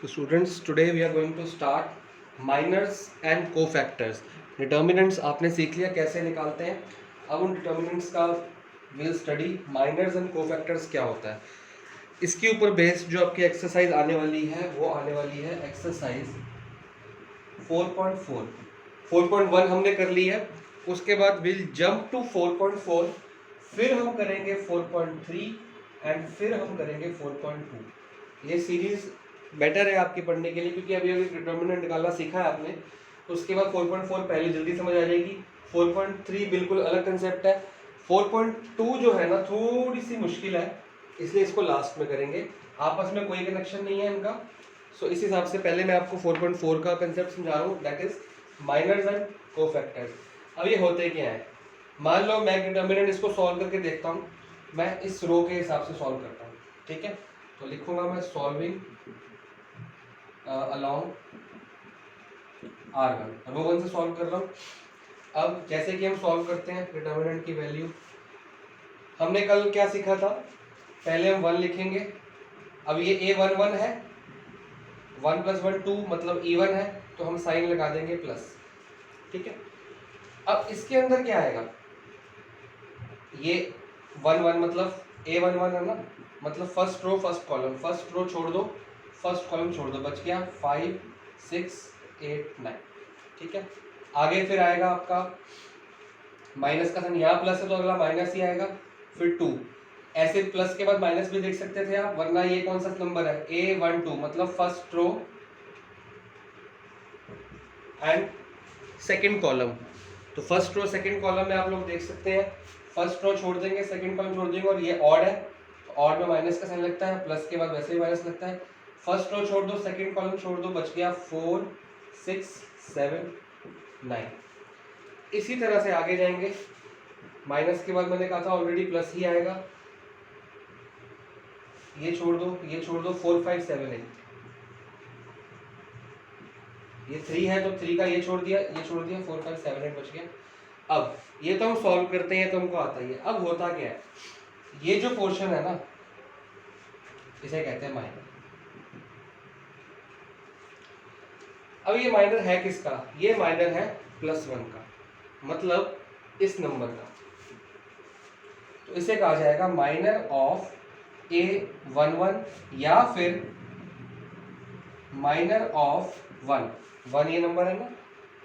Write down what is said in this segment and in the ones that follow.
So students, today we are going to start minors and cofactors. Determinants आपने सीख लिया कैसे निकालते हैं. अब उन डिटर्मिनेंट्स का will study minors and cofactors क्या होता है. इसके ऊपर बेस्ड जो आपकी एक्सरसाइज आने वाली है वो आने वाली है एक्सरसाइज 4.4. 4.1 हमने कर ली है. उसके बाद विल जंप टू 4.4, फिर हम करेंगे 4.3 एंड फिर हम करेंगे 4.2. ये सीरीज बेटर है आपके पढ़ने के लिए क्योंकि अभी अभी डिटर्मिनेंट निकालना सीखा है आपने. तो उसके बाद 4.4 पहले जल्दी समझ आ जाएगी. 4.3 बिल्कुल अलग कंसेप्ट है. 4.2 जो है ना थोड़ी सी मुश्किल है, इसलिए इसको लास्ट में करेंगे. आपस में कोई कनेक्शन नहीं है इनका. सो इस हिसाब से पहले मैं आपको 4.4 का कंसेप्ट समझा रहा हूँ, that is minors and cofactors. अब ये होते क्या है, मान लो मैं डिटर्मिनेंट इसको सॉल्व करके देखता हूँ. मैं इस रो के हिसाब से सॉल्व करता हूँ, ठीक है. तो लिखूंगा मैं सॉल्विंग अलोंग R1, रो 1 से सॉल्व कर रहा हूँ. अब जैसे कि हम सॉल्व करते हैं डिटर्मिनेंट की वैल्यू, हमने कल क्या सीखा था. पहले हम 1 लिखेंगे. अब ये A11 है, 1 + 1 2 मतलब E1 है, तो हम साइन लगा देंगे प्लस, ठीक है. अब इसके अंदर क्या आएगा, ये 1 1 मतलब A11 है ना, मतलब first row first column. First row छोड़ दो, फर्स्ट कॉलम छोड़ दो, बच गया 5 6 8 9, ठीक है. आगे फिर आएगा आपका माइनस का साइन, यहाँ प्लस है तो अगला माइनस ही आएगा. फिर 2, ऐसे प्लस के बाद माइनस भी देख सकते थे आप, वरना ये कौन सा नंबर है A12 मतलब first row and second column. तो फर्स्ट रो सेकंड कॉलम में आप लोग देख सकते हैं, फर्स्ट रो छोड़ देंगे, सेकंड कॉलम छोड़ देंगे, और ये ऑड है तो ऑड में माइनस का साइन लगता है, प्लस के बाद वैसे ही माइनस लगता है. फर्स्ट रो छोड़ दो, सेकंड कॉलम छोड़ दो, बच गया 4 6 7 9. इसी तरह से आगे जाएंगे. माइनस के बाद मैंने कहा था ऑलरेडी प्लस ही आएगा. ये छोड़ दो, ये छोड़ दो, 4 5 7 8. ये 3 है तो 3 का ये छोड़ दिया, ये छोड़ दिया, 4 5 7 8 बच गया. अब ये तो हम सॉल्व करते हैं तो हमको आता ही है. अब होता क्या है, ये जो पोर्शन है ना इसे कहते हैं माइनर. अब ये माइनर है किसका, ये माइनर है +1 का, मतलब इस नंबर का. तो इसे कहा जाएगा माइनर ऑफ A11 या फिर माइनर ऑफ 1 ये नंबर है ना.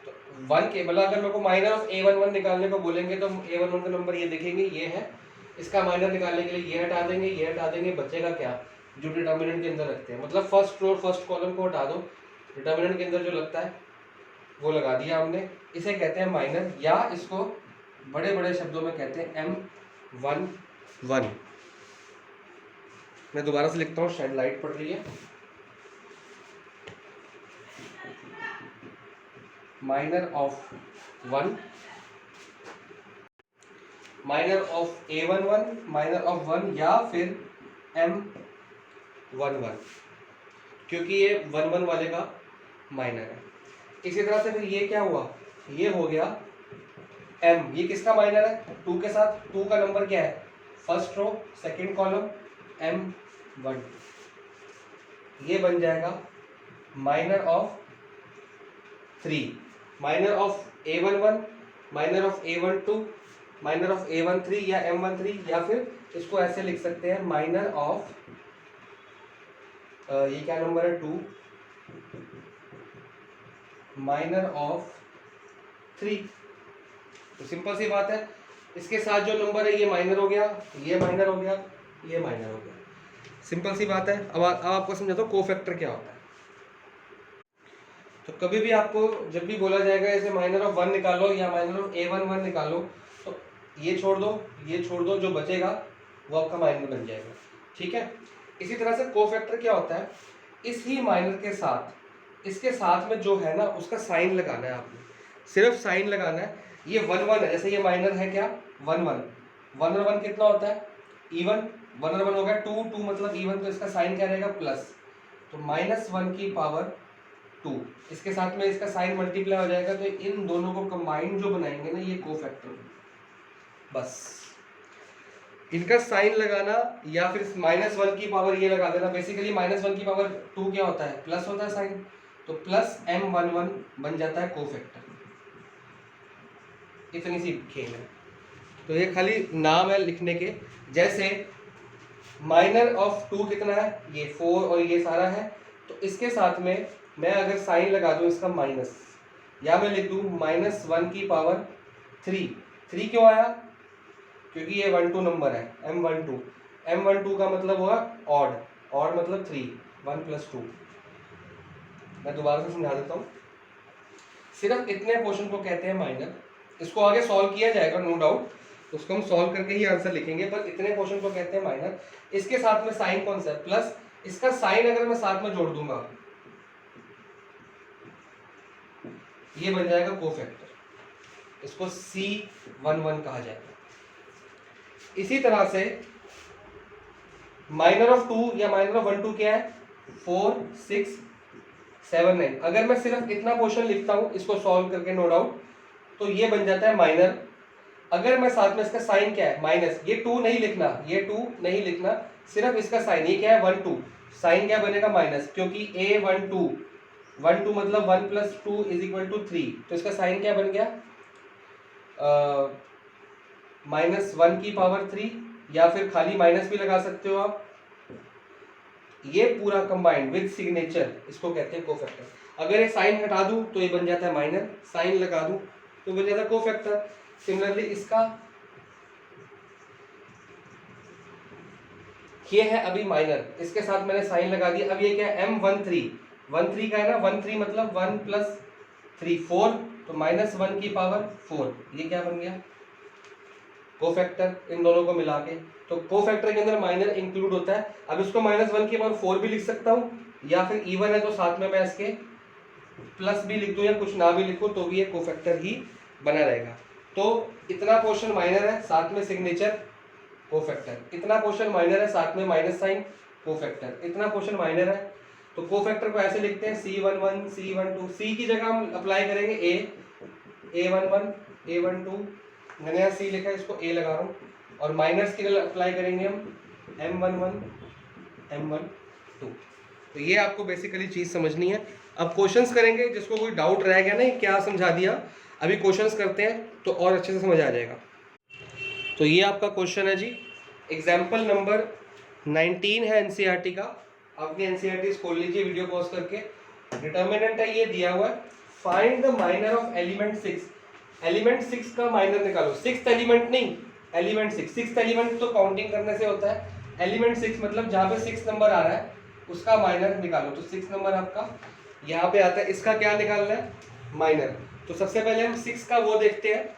तो 1 के मतलब अगर मेरे को माइनर ऑफ A11 निकालने को बोलेंगे तो A11 का नंबर ये देखेंगे, ये है. इसका माइनर निकालने के लिए ये हटा देंगे, ये हटा देंगे, बचेगा क्या जो डिटर्मिनेंट के अंदर रखते हैं, मतलब फर्स्ट रो फर्स्ट कॉलम को हटा दो, डिटर्मिनेंट के अंदर जो लगता है वो लगा दिया हमने. इसे कहते हैं माइनर, या इसको बड़े बड़े शब्दों में कहते हैं M11. मैं दोबारा से लिखता हूँ, शायद लाइट पड़ रही है. Minor of 1, minor of A11, minor of 1 या फिर M11, क्योंकि ये 1 1 वाले का माइनर है. इसी तरह से फिर ये क्या हुआ, ये हो गया M. ये किसका माइनर है, 2 के साथ. 2 का नंबर क्या है, first row second column M1. ये बन जाएगा minor of 3, minor of A11, minor of A12, minor of A13 या M13, या फिर इसको ऐसे लिख सकते हैं माइनर ऑफ ये क्या नंबर है 2, माइनर ऑफ 3. तो सिंपल सी बात है, इसके साथ जो नंबर है ये माइनर हो गया, ये माइनर हो गया, ये माइनर हो गया. सिंपल सी बात है. अब आपको समझाता हूँ कोफैक्टर क्या होता है. तो कभी भी आपको जब भी बोला जाएगा ऐसे माइनर ऑफ 1 निकालो या माइनर ऑफ A11 निकालो, तो ये छोड़ दो, ये छोड़ दो, जो बचेगा वो आपका माइनर बन जाएगा, ठीक है. इसी तरह से कोफैक्टर क्या होता है, इस ही माइनर के साथ इसके साथ में जो है ना उसका साइन लगाना है आपने, सिर्फ साइन लगाना है. ये 1 1 है, जैसे ये माइनर है क्या 1 1, 1 और 1 कितना होता है E1, 1 और 1 हो गया 2 2 मतलब E1, तो इसका साइन क्या रहेगा प्लस, तो -1 की पावर 2. इसके साथ में इसका साइन मल्टीप्लाई हो जाएगा, तो इन दोनों को कंबाइंड जो बनाएंगे ना ये कोफैक्टर. बस इनका साइन लगाना या फिर -1 की पावर ये लगा देना। बेसिकली -1 की पावर 2 क्या होता है, प्लस होता है साइन, तो प्लस m11 बन जाता है कोफैक्टर। इतनी सी खेल है, तो ये खाली नाम है लिखने के। जैसे माइनर ऑफ 2 कितना है, ये 4 और ये सारा है, तो इसके साथ में मैं अगर साइन लगा दूं इसका माइनस, या मैं लिख दूं -1 की पावर 3। 3 क्यों आया, क्योंकि ये 1 2 नंबर है, m12 का मतलब हुआ ऑड, ऑड मतलब 3, 1 + 2। मैं दोबारा से समझा देता हूँ। सिर्फ इतने पोर्शन को कहते हैं माइनर। इसको आगे सॉल्व किया जाएगा नो डाउट, उसको हम सॉल्व करके ही आंसर लिखेंगे, पर इतने पोर्शन को कहते हैं माइनर। इसके साथ में साइन कौन सा है, प्लस, इसका साइन अगर मैं साथ में जोड़ दूंगा ये बन जाएगा कोफैक्टर, इसको C11 कहा जाएगा। इसी तरह से माइनर ऑफ 2 या माइनर ऑफ 1 2 क्या है, 4 6 7 9। अगर मैं सिर्फ इतना पोर्शन लिखता हूं इसको सॉल्व करके नो डाउट, तो ये बन जाता है माइनर। अगर मैं साथ में इसका साइन क्या है माइनस, ये 2 नहीं लिखना, ये 2 नहीं लिखना, सिर्फ इसका साइन, ये क्या है 1 2, साइन क्या बनेगा माइनस, क्योंकि A12 1 2 मतलब 1 + 2 = 3, तो इसका साइन क्या बन गया -1 की पावर 3, या फिर खाली माइनस भी लगा सकते हो आप। ये पूरा कंबाइंड विद सिग्नेचर इसको कहते हैं कोफैक्टर। अगर ये साइन हटा दूं तो ये बन जाता है माइनर, साइन लगा दूं तो बन जाता है कोफैक्टर। सिमिलरली इसका ये है अभी माइनर, इसके साथ मैंने साइन लगा दिया। अब ये क्या है m13, 13 का है ना, 13 मतलब 1 + 3 4, तो -1 की पावर 4, ये क्या बन गया कोफैक्टर इन दोनों को मिला के। तो कोफैक्टर के अंदर माइनर इंक्लूड होता है। अब इसको -1 की पावर 4 भी लिख सकता हूँ, या फिर इवन है तो साथ में मैं इसके प्लस भी लिख दूं या कुछ ना भी लिखूं तो भी ये कोफैक्टर ही बना रहेगा। तो इतना पोर्शन माइनर है, साथ में सिग्नेचर कोफैक्टर। इतना पोर्शन माइनर है, साथ में माइनस साइन कोफैक्टर। इतना पोर्शन माइनर है, तो कोफैक्टर को ऐसे लिखते हैं C11 C12। C की जगह हम अप्लाई करेंगे A11 A12, मैंने यहाँ C लिखा है, इसको A लगा रहा हूँ, और माइनस की जगह अप्लाई करेंगे हम M11 M12। तो ये आपको बेसिकली चीज़ समझनी है। अब क्वेश्चंस करेंगे, जिसको कोई डाउट रह गया ना क्या समझा दिया, अभी क्वेश्चंस करते हैं तो और अच्छे से समझ आ जाएगा। तो ये आपका क्वेश्चन है जी, एग्जाम्पल नंबर 19 है एनसीईआरटी का। आपने एनसीईआरटी खोल लीजिए वीडियो पॉज करके। डिटर्मिनेंट है ये दिया हुआ है, find the minor of element 6। Element 6 का माइनर निकालो, 6th एलिमेंट नहीं, एलिमेंट 6। 6th एलिमेंट तो काउंटिंग करने से होता है, एलिमेंट 6 मतलब जहाँ पे 6 नंबर आ रहा है उसका माइनर निकालो। तो 6 नंबर आपका यहाँ पे आता है, इसका क्या निकालना है माइनर। तो सबसे पहले हम 6 का वो देखते हैं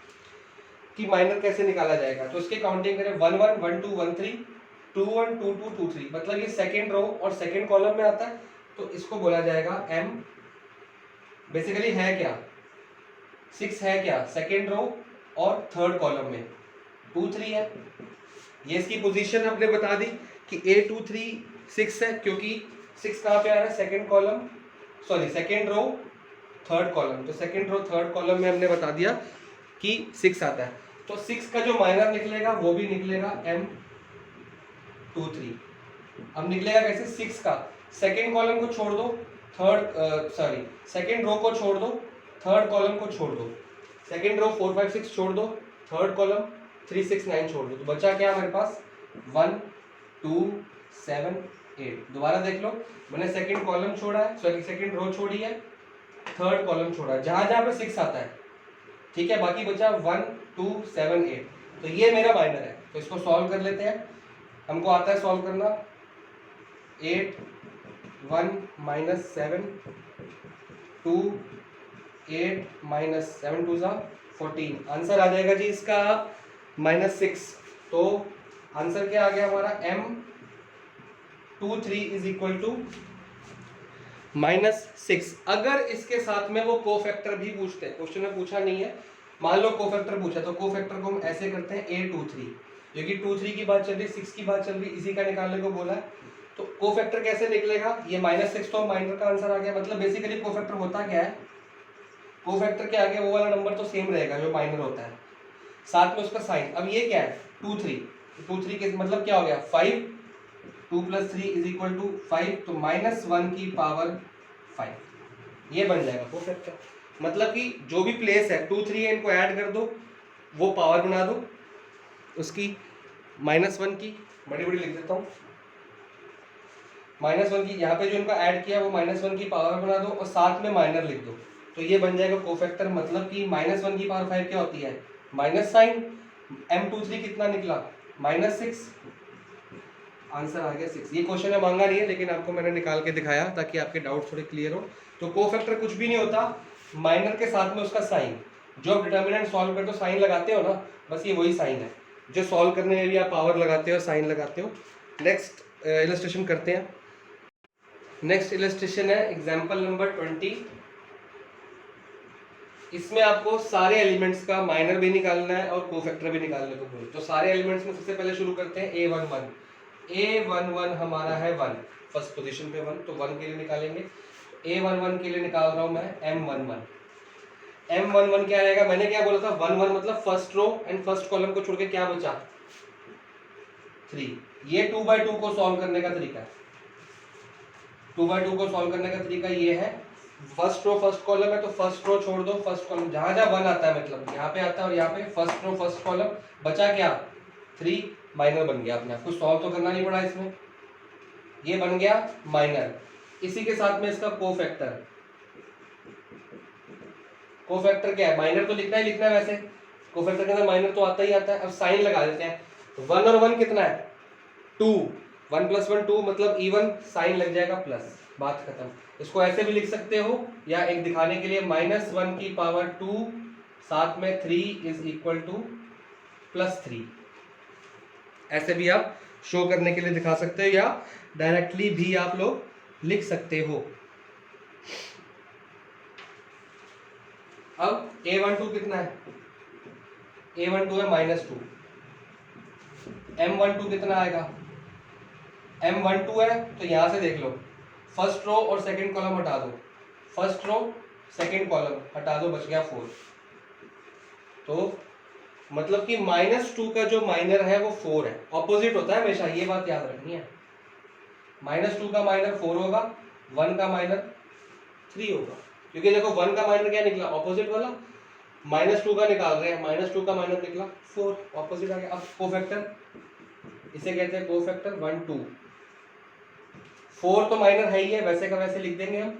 कि माइनर कैसे निकाला जाएगा। तो इसके काउंटिंग करें 1 1 1 2 1 3 2 1 2 2 2 3, मतलब ये सेकेंड रो और सेकेंड कॉलम में आता है, तो इसको बोला जाएगा m। बेसिकली है क्या 6 है क्या, सेकेंड रो और थर्ड कॉलम में 2 3 है। ये इसकी पोजीशन हमने बता दी कि A2 3 6 है, क्योंकि 6 कहाँ पे आ रहा है second column, sorry second row third column. तो सेकेंड रो थर्ड कॉलम में हमने बता दिया कि 6 आता है। तो 6 का जो माइनर निकलेगा वो भी निकलेगा M23। अब निकलेगा कैसे, 6 का सेकेंड कॉलम को छोड़ दो, थर्ड सेकेंड रो को छोड़ दो, थर्ड कॉलम को छोड़ दो, सेकेंड रो 4 5 6 छोड़ दो, थर्ड कॉलम 3 6 9 छोड़ दो, तो बचा क्या हमारे पास 1 2 7 8। दोबारा देख लो, मैंने सेकेंड कॉलम छोड़ा है, सॉरी सेकेंड रो छोड़ी है, थर्ड कॉलम छोड़ा है, जहां जहां पे 6 आता है, ठीक है, बाकी बचा 1 2 7 8। तो ये मेरा माइनर है, तो इसको सॉल्व कर लेते हैं। हमको आता है सॉल्व करना, 8 1 -7 2 8 -7 2 14। आंसर आ जाएगा जी इसका -6। तो आंसर क्या आ गया हमारा M23 = -6। अगर इसके साथ में वो कोफैक्टर भी पूछते हैं, क्वेश्चन में पूछा नहीं है, मान लो कोफैक्टर पूछा, तो कोफैक्टर को हम ऐसे करते हैं A23, जो कि 2 3 की बात चल रही, 6 की बात चल रही, इसी का निकालने को बोला है। तो कोफैक्टर कैसे निकलेगा, ये -6, तो माइनर का आंसर आ गया। मतलब बेसिकली कोफैक्टर होता क्या है, कोफैक्टर के आगे वो वाला नंबर तो सेम रहेगा जो माइनर होता है, साथ में उसका साइन। अब ये क्या है 2 3, 2 3 के मतलब क्या हो गया 5, 2 + 3 इज इक्वल टू 5, तो -1 की पावर 5 ये बन जाएगा कोफैक्टर। मतलब कि जो भी प्लेस है 2 3 है इनको ऐड कर दो, वो पावर बना दो उसकी -1 की, बड़ी बड़ी लिख देता हूँ, -1 की, यहाँ पे जो इनको ऐड किया वो -1 की पावर बना दो और साथ में माइनर लिख दो, तो ये बन जाएगा कोफैक्टर। मतलब कि -1 की पावर 5 क्या होती है माइनस साइन, M23 कितना निकला -6, आंसर आ गया 6। ये क्वेश्चन में मांगा नहीं है लेकिन आपको मैंने निकाल के दिखाया ताकि आपके डाउट थोड़े क्लियर हो। तो कोफैक्टर कुछ भी नहीं होता, माइनर के साथ में उसका साइन, जो आप डिटर्मिनेंट सॉल्व करते हो साइन लगाते हो ना, बस ये वही साइन है जो सॉल्व करने में भी आप पावर लगाते हो, साइन लगाते हो। नेक्स्ट इलस्ट्रेशन करते हैं। नेक्स्ट इलस्ट्रेशन है एग्जाम्पल नंबर 20। इसमें आपको सारे एलिमेंट्स का माइनर भी निकालना है और कोफैक्टर भी निकालने को बोले। तो सारे एलिमेंट्स में सबसे पहले शुरू करते हैं A11 हमारा है 1, फर्स्ट पोजीशन पे 1, तो 1 के लिए निकालेंगे। A11 के लिए निकाल रहा हूं मैं M11 क्या रहेगा, मैंने क्या बोला था 1 1 मतलब first row and first column को छोड़ के क्या बचा 3। ये 2/2 को सॉल्व करने का तरीका है, 2/2 को सॉल्व करने का तरीका ये है, फर्स्ट रो फर्स्ट कॉलम है तो फर्स्ट रो छोड़ दो, फर्स्ट कॉलम जहां जहां 1 आता है मतलब यहाँ पे आता है और यहाँ पे फर्स्ट रो फर्स्ट कॉलम, बचा क्या 3, माइनर बन गया अपने आप, कुछ सॉल्व तो करना नहीं पड़ा इसमें, ये बन गया माइनर। इसी के साथ में इसका कोफैक्टर, कोफैक्टर क्या है, माइनर तो लिखना ही लिखना है, वैसे कोफैक्टर के अंदर माइनर तो आता ही आता है। अब साइन लगा देते हैं, 1 और 1 कितना है 2, 1 + 1 2 मतलब इवन, साइन लग जाएगा प्लस, बात खत्म। इसको ऐसे भी लिख सकते हो या एक दिखाने के लिए -1 की पावर 2 साथ में 3 इज इक्वल टू +3, ऐसे भी आप शो करने के लिए दिखा सकते हो या डायरेक्टली भी आप लोग लिख सकते हो। अब A12 कितना है, A12 है -2, M12 कितना आएगा, M12 है तो यहां से देख लो, फर्स्ट रो और सेकंड कॉलम हटा दो, फर्स्ट रो सेकंड कॉलम हटा दो, बच गया 4। तो मतलब कि -2 का जो माइनर है वो 4 है, ऑपोजिट होता है हमेशा, ये बात याद रखनी है। -2 का माइनर 4 होगा, 1 का माइनर 3 होगा, क्योंकि देखो 1 का माइनर क्या निकला ऑपोजिट वाला, -2 का निकाल रहे हैं, -2 का माइनर निकला 4, ऑपोजिट आ गया। अब कोफैक्टर, इसे कहते हैं कोफैक्टर 1 2, 4 तो माइनर है ही है, वैसे का वैसे लिख देंगे हम।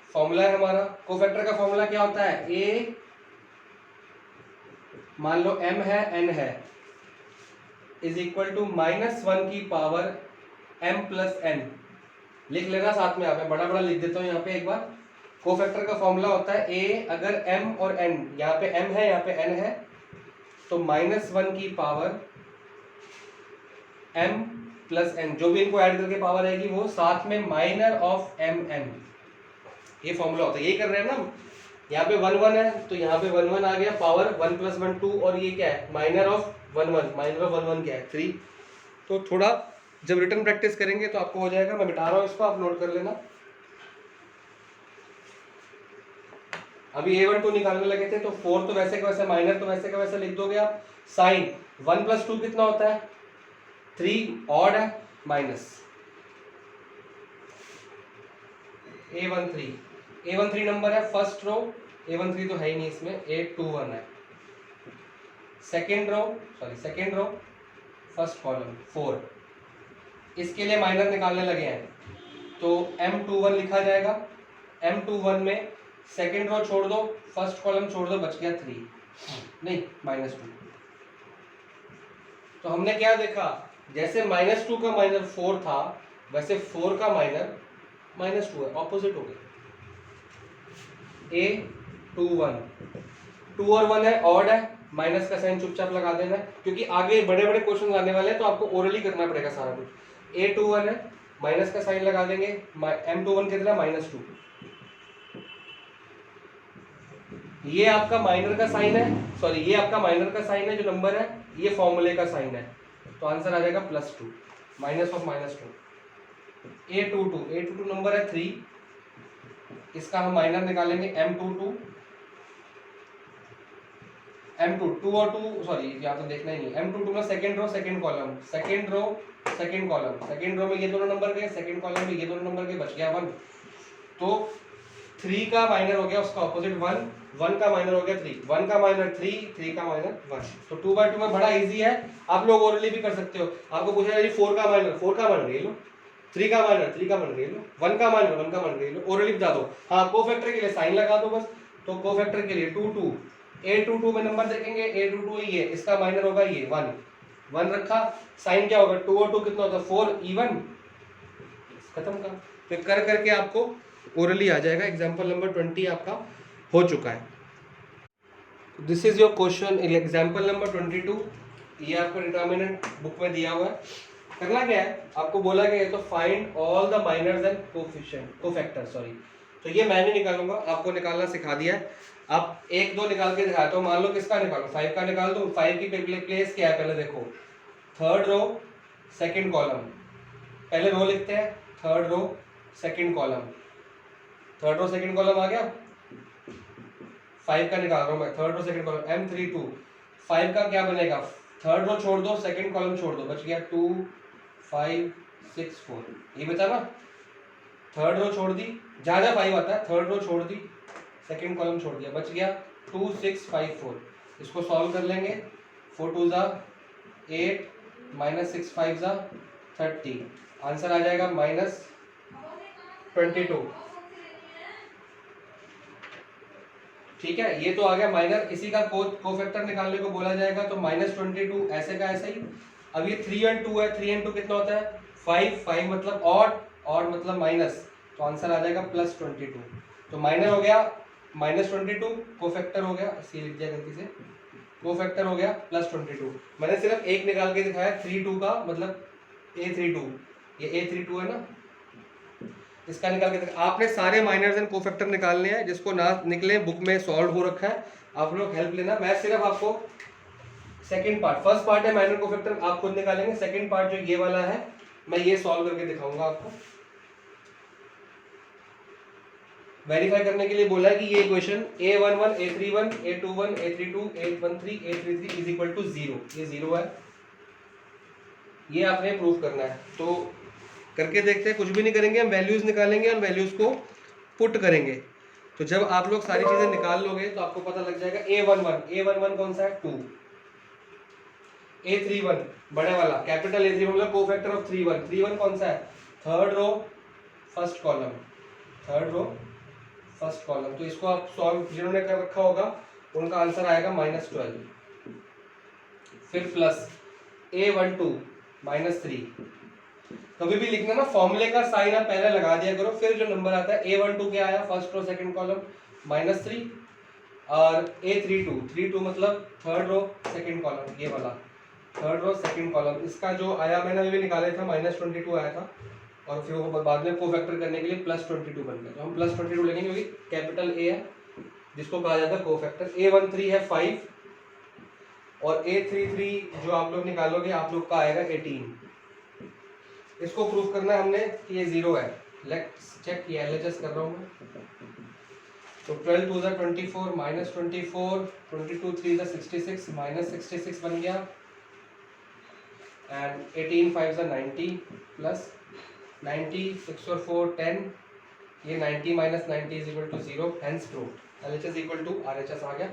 फॉर्मूला है हमारा कोफैक्टर का, फॉर्मूला क्या होता है, ए मान लो m है n है इज इक्वल टू -1 की पावर m + n, लिख लेना साथ में, आप मैं बड़ा बड़ा लिख देता हूँ यहाँ पे एक बार। कोफैक्टर का फॉर्मूला होता है a, अगर m और n, यहाँ पे m है यहाँ पे n है, तो -1 की पावर m + n, जो भी इनको ऐड करके पावर आएगी वो साथ में माइनर ऑफ mm, ये फॉर्मूला होता है, यही कर रहे हैं ना हम। यहाँ पे 1 1 है तो यहाँ पे 1 1 आ गया, पावर 1 + 1 2, और ये क्या है माइनर ऑफ 1 1, माइनर ऑफ 1 1 क्या है 3। तो थोड़ा जब रिटर्न प्रैक्टिस करेंगे तो आपको हो जाएगा, मैं मिटा रहा हूँ इसको, आप नोट कर लेना। अभी A12 निकालने लगे थे तो 4 तो वैसे का वैसे, माइनर तो वैसे का वैसे लिख दोगे आप। साइन 1 + 2 कितना होता है 3, ऑड है माइनस। A13 नंबर है फर्स्ट रो, A13 तो है ही नहीं इसमें, A21 है सेकेंड रो फर्स्ट कॉलम 4, इसके लिए माइनर निकालने लगे हैं तो M21 लिखा जाएगा। M21 में सेकेंड रो छोड़ दो, फर्स्ट कॉलम छोड़ दो, बच गया 3, नहीं -2। तो हमने क्या देखा, जैसे -2 का माइनर 4 था वैसे 4 का माइनर -2 है, ऑपोजिट हो गया। A21 2 और 1 है, ऑड है, माइनस का साइन चुपचाप लगा देना है, क्योंकि आगे बड़े बड़े क्वेश्चन आने वाले हैं तो आपको ओरली करना पड़ेगा सारा कुछ। A21 है, माइनस का साइन लगा देंगे, M21 कितना -2, ये आपका माइनर का साइन है, सॉरी ये आपका माइनर का साइन है जो नंबर है, ये फॉर्मूले का साइन है, तो आंसर आ जाएगा +2, माइनस ऑफ -2। A22 नंबर है 3, इसका हम माइनर निकालेंगे M22, M2 2 और 2 सॉरी यहाँ तो देखना ही नहीं, M2 2 में second row second column, second row second column, second row में ये दोनों नंबर के, सेकंड कॉलम में ये दोनों नंबर के, बच गया 1। तो 3 का माइनर हो गया उसका ऑपोजिट 1, 1 का माइनर हो गया 3, 1 का माइनर 3, 3 का माइनर 1। तो 2/2 में बड़ा इजी है, आप लोग ओरली भी कर सकते हो। आपको पूछा है जी 4 का माइनर, 4 का माइनर ये लो, 3 का माइनर, 3 का माइनर ये लो, 1 का माइनर, 1 का माइनर ये लो, ओरली बता दो। हाँ कोफैक्टर के लिए साइन लगा दो बस। तो कोफैक्टर के लिए 2 2 A22 में नंबर देखेंगे, A22 ये, इसका माइनर होगा ये 1, 1 रखा, साइन क्या होगा 2 और 2 कितना होता है 4 इवन, खत्म का। फिर कर करके आपको ओरली आ जाएगा। एग्जांपल नंबर 20 आपका हो चुका है। This is your question example number 22। ये आपको डिटर्मिनेंट बुक में दिया हुआ है। करना क्या है, आपको बोला गया है तो find all the minors and coefficient cofactor sorry. तो ये मैं नहीं निकालूंगा, आपको निकालना सिखा दिया है। आप 1 2 निकाल के दिखाता हूँ। मान लो किसका निकालो, 5 का निकाल दो। 5 की प्लेस क्या है पहले देखो, थर्ड रो सेकंड कॉलम। पहले रो लिखते हैं, third row second column, third row second column आ गया। 5 का निकाल रहा हूँ मैं, third row second column M32। 5 का क्या बनेगा, थर्ड रो छोड़ दो सेकंड कॉलम छोड़ दो, बच गया 2 5 6 4, ये बचा ना। थर्ड रो छोड़ दी, जहाँ जहाँ 5 आता है थर्ड रो छोड़ दी, सेकंड कॉलम छोड़ दिया, बच गया 2 6 5 4। इसको सॉल्व कर लेंगे, 4 2 ज़ा 8 -6 5 ज़ा 30, आंसर आ जाएगा -22। ठीक है, ये तो आ गया माइनर। इसी का कोफैक्टर निकालने को बोला जाएगा, तो -22 ऐसे का ऐसे ही। अब ये 3 और 2 है, 3 और 2 कितना होता है 5, 5 मतलब ऑड, ऑड मतलब माइनस, तो आंसर आ जाएगा +22। तो माइनर हो गया -22, कोफैक्टर हो गया, सी लिख दिया गलती से, कोफैक्टर हो गया +22। मैंने सिर्फ एक निकाल के दिखाया 3 2 का, मतलब A32, ये A32 है ना, इसका निकाल के आपने सारे माइनर्स एंड कोफैक्टर निकालने हैं। जिसको ना निकले बुक में सॉल्व हो रखा है, आप लोग हेल्प लेना। मैं सिर्फ आपको सेकंड पार्ट, फर्स्ट पार्ट है माइनर कोफैक्टर आप खुद निकालेंगे, सेकंड पार्ट जो ये वाला है मैं ये सॉल्व करके दिखाऊंगा आपको। वेरीफाई करने के लिए बोला है कि ये equation A11 A31 A21 A32 A13 A33 is equal to 0, ये 0 है, ये आपने प्रूव करना है। तो करके देखते हैं, कुछ भी नहीं करेंगे, हम वैल्यूज निकालेंगे और वैल्यूज को पुट करेंगे। तो जब आप लोग सारी चीजें निकाल लोगे तो आपको पता लग जाएगा। A11 कौन सा है 2, A31 बड़े वाला कैपिटल A31 मतलब कोफैक्टर ऑफ 3 1 कौन सा है third row first column, third row first column. तो इसको आप सॉल्व जिन्होंने कर रखा होगा उनका आंसर आएगा -12। फिर प्लस A12 -3। कभी भी लिखना ना फॉर्मूले का साइन आप पहले लगा दिया करो, फिर जो नंबर आता है A12 क्या आया फर्स्ट रो सेकंड कॉलम -3, और A32 मतलब थर्ड रो सेकंड कॉलम, ये वाला थर्ड रो सेकंड कॉलम। इसका जो आया मैंने अभी निकाले था -22 आया था, और फिर वो बाद में कोफैक्टर करने के लिए +22 बन गया। तो हम +22 लेंगे क्योंकि कैपिटल A है जिसको कहा जाता है कोफैक्टर। A13 है 5 और A33 जो आप लोग निकालोगे आप लोग का आएगा 18। इसको प्रूव करना है हमने कि ये 0 है। लेट्स चेक, ये LHS कर रहा हूँ मैं। तो 12 2 ज़ा 24 -24 22 3 ज़ा 66 -66 बन गया, एंड 18 5 ज़ा 90 प्लस 90 6 और 4 10, ये 90 - 90 is equal to 0, hence proved. LHS equal to RHS आ गया।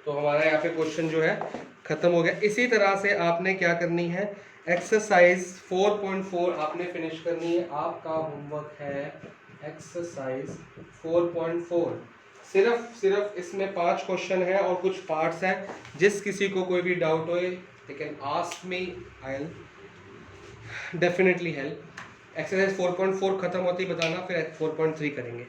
तो हमारा यहाँ पे क्वेश्चन जो है खत्म हो गया। इसी तरह से आपने क्या करनी है, एक्सरसाइज 4.4 आपने फिनिश करनी है। आपका होमवर्क है एक्सरसाइज 4.4। सिर्फ इसमें 5 क्वेश्चन है और कुछ पार्ट्स हैं। जिस किसी को कोई भी डाउट हो they can ask me, I will definitely help. Exercise 4.4 खत्म होती बताना, फिर 4.3 करेंगे।